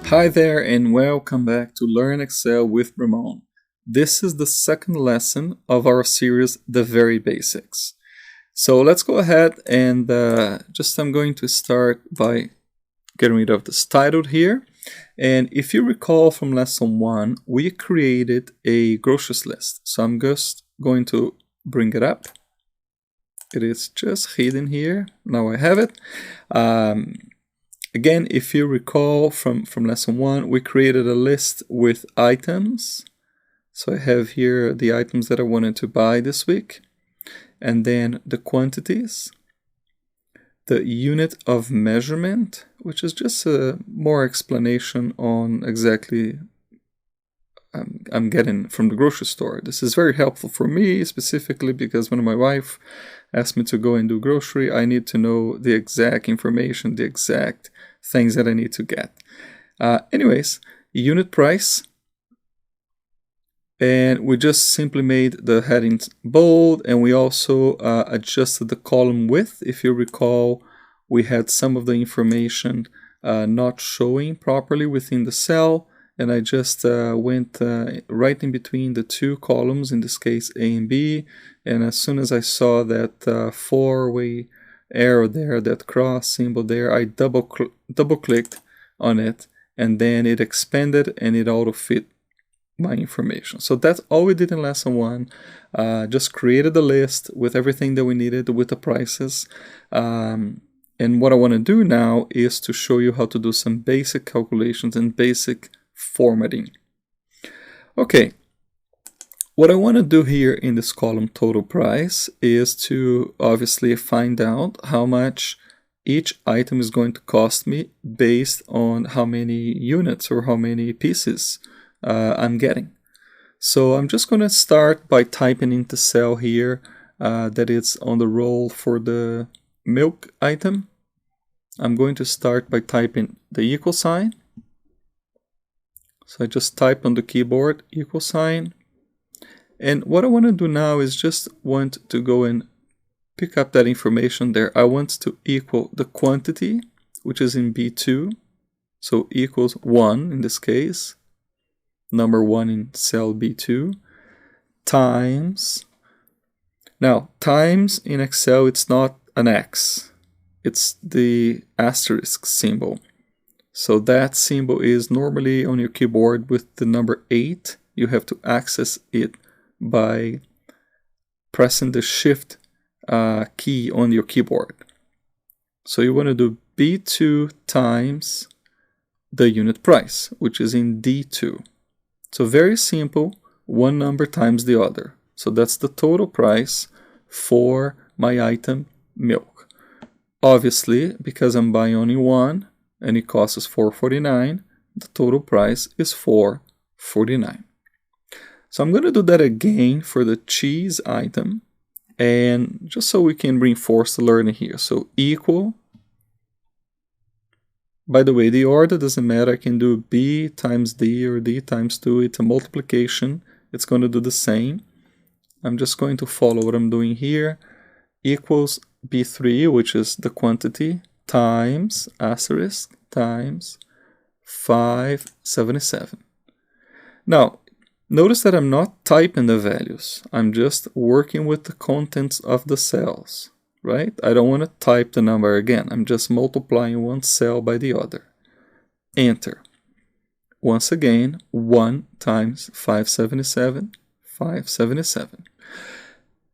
Hi there and welcome back to Learn Excel with Ramon. This is the second lesson of our series, The Very Basics. So let's go ahead and I'm going to start by getting rid of this title here. And if you recall from lesson 1, we created a groceries list. So I'm just going to bring it up. It is just hidden here. Now I have it. Again, if you recall from lesson 1, we created a list with items. So I have here the items that I wanted to buy this week, and then the quantities, the unit of measurement, which is just a more explanation on exactly I'm getting from the grocery store. This is very helpful for me specifically because when my wife asks me to go and do grocery, I need to know the exact information, the exact things that I need to get. Anyways, unit price. And we just simply made the headings bold, and we also adjusted the column width. If you recall, we had some of the information not showing properly within the cell, and I just went right in between the two columns, in this case A and B, and as soon as I saw that four-way arrow there, that cross symbol there, I double-clicked on it, and then it expanded and it auto-fit my information. So that's all we did in lesson 1. Just created a list with everything that we needed with the prices. And what I want to do now is to show you how to do some basic calculations and basic formatting. Okay, what I want to do here in this column total price is to obviously find out how much each item is going to cost me based on how many units or how many pieces I'm getting. So I'm just going to start by typing into cell here that it's on the roll for the milk item. I'm going to start by typing the equal sign. So I just type on the keyboard equal sign. And what I want to do now is just want to go and pick up that information there. I want to equal the quantity, which is in B2. So equals 1 in this case. Number 1 in cell B2 times. Now, times in Excel, it's not an X. It's the asterisk symbol. So that symbol is normally on your keyboard with the number 8. You have to access it by pressing the Shift key on your keyboard. So you want to do B2 times the unit price, which is in D2. So very simple, one number times the other. So that's the total price for my item milk. Obviously, because I'm buying only one and it costs us $4.49, the total price is $4.49. So I'm going to do that again for the cheese item, and just so we can reinforce the learning here. So equal. By the way, the order doesn't matter. I can do B times D or D times 2. It's a multiplication. It's going to do the same. I'm just going to follow what I'm doing here. Equals B3, which is the quantity, times asterisk times 577. Now, notice that I'm not typing the values. I'm just working with the contents of the cells. Right? I don't want to type the number again. I'm just multiplying one cell by the other. Enter. Once again, 1 times 577, 577.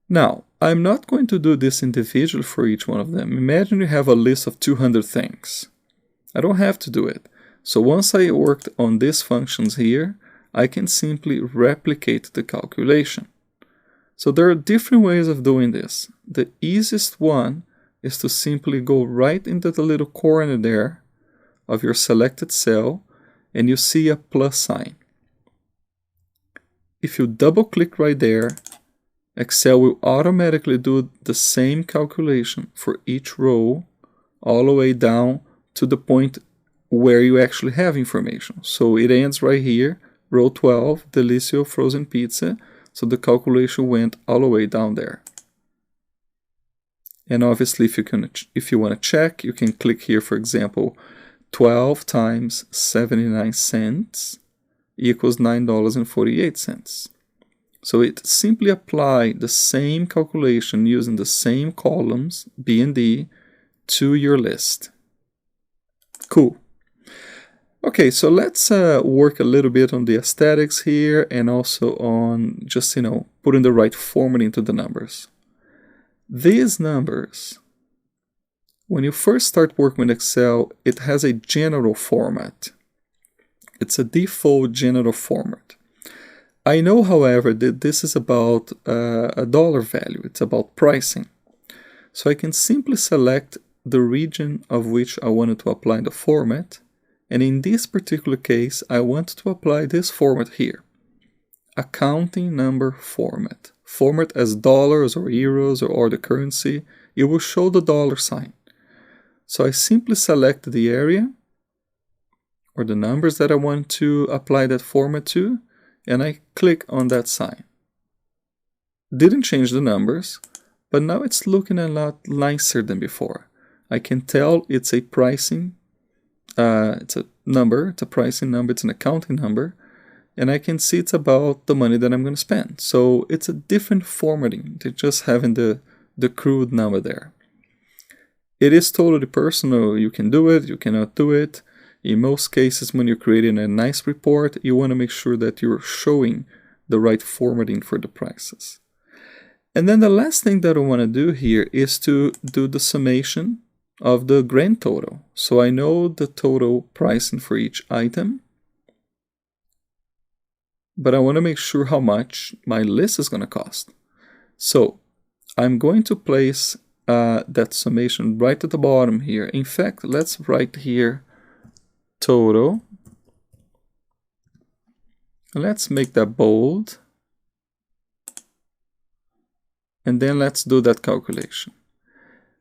Now, I'm not going to do this individually for each one of them. Imagine you have a list of 200 things. I don't have to do it. So once I worked on these functions here, I can simply replicate the calculation. So there are different ways of doing this. The easiest one is to simply go right into the little corner there of your selected cell and you see a plus sign. If you double click right there, Excel will automatically do the same calculation for each row all the way down to the point where you actually have information. So it ends right here, row 12, Delicio frozen pizza. So the calculation went all the way down there. And obviously, if you want to check, you can click here, for example, 12 times 79 cents equals $9.48. So it simply applied the same calculation using the same columns, B and D, to your list. Cool. Okay, so let's work a little bit on the aesthetics here and also on just, putting the right format into the numbers. These numbers, when you first start working with Excel, it has a general format. It's a default general format. I know, however, that this is about a dollar value. It's about pricing. So I can simply select the region of which I wanted to apply the format. And in this particular case, I want to apply this format here. Accounting number format. Format as dollars or euros or the currency. It will show the dollar sign. So I simply select the area or the numbers that I want to apply that format to, and I click on that sign. Didn't change the numbers, but now it's looking a lot nicer than before. I can tell it's a pricing, it's a number, it's a pricing number, it's an accounting number, and I can see it's about the money that I'm going to spend. So it's a different formatting than just having the crude number there. It is totally personal. You can do it, you cannot do it. In most cases, when you're creating a nice report, you want to make sure that you're showing the right formatting for the prices. And then the last thing that I want to do here is to do the summation of the grand total. So I know the total pricing for each item, but I want to make sure how much my list is going to cost. So I'm going to place that summation right at the bottom here. In fact, let's write here total. Let's make that bold. And then let's do that calculation.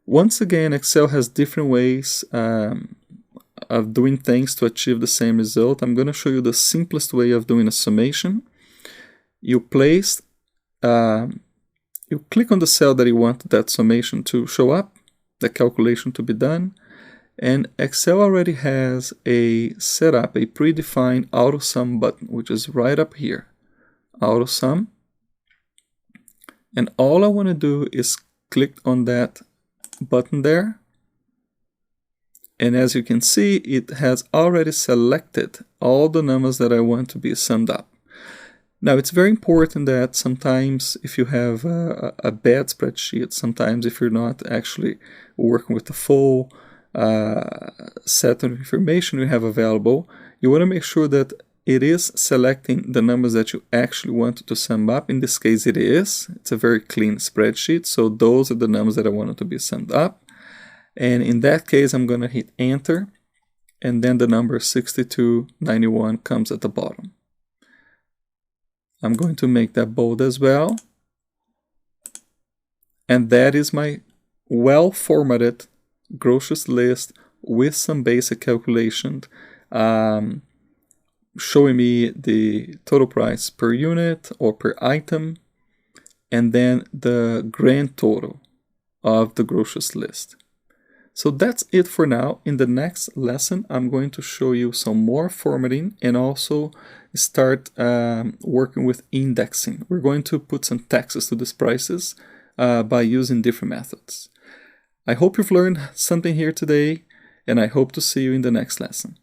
Once again, Excel has different ways of doing things to achieve the same result. I'm going to show you the simplest way of doing a summation. You click on the cell that you want that summation to show up, the calculation to be done. And Excel already has a setup, a predefined auto sum button, which is right up here. Auto sum. And all I want to do is click on that button there. And as you can see, it has already selected all the numbers that I want to be summed up. Now, it's very important that sometimes if you have a bad spreadsheet, sometimes if you're not actually working with the full set of information you have available, you want to make sure that it is selecting the numbers that you actually want to sum up. In this case, it is. It's a very clean spreadsheet, so those are the numbers that I wanted to be summed up. And in that case, I'm going to hit enter, and then the number 6291 comes at the bottom. I'm going to make that bold as well. And that is my well-formatted groceries list with some basic calculation, showing me the total price per unit or per item, and then the grand total of the groceries list. So that's it for now. In the next lesson, I'm going to show you some more formatting and also start working with indexing. We're going to put some taxes to these prices by using different methods. I hope you've learned something here today, and I hope to see you in the next lesson.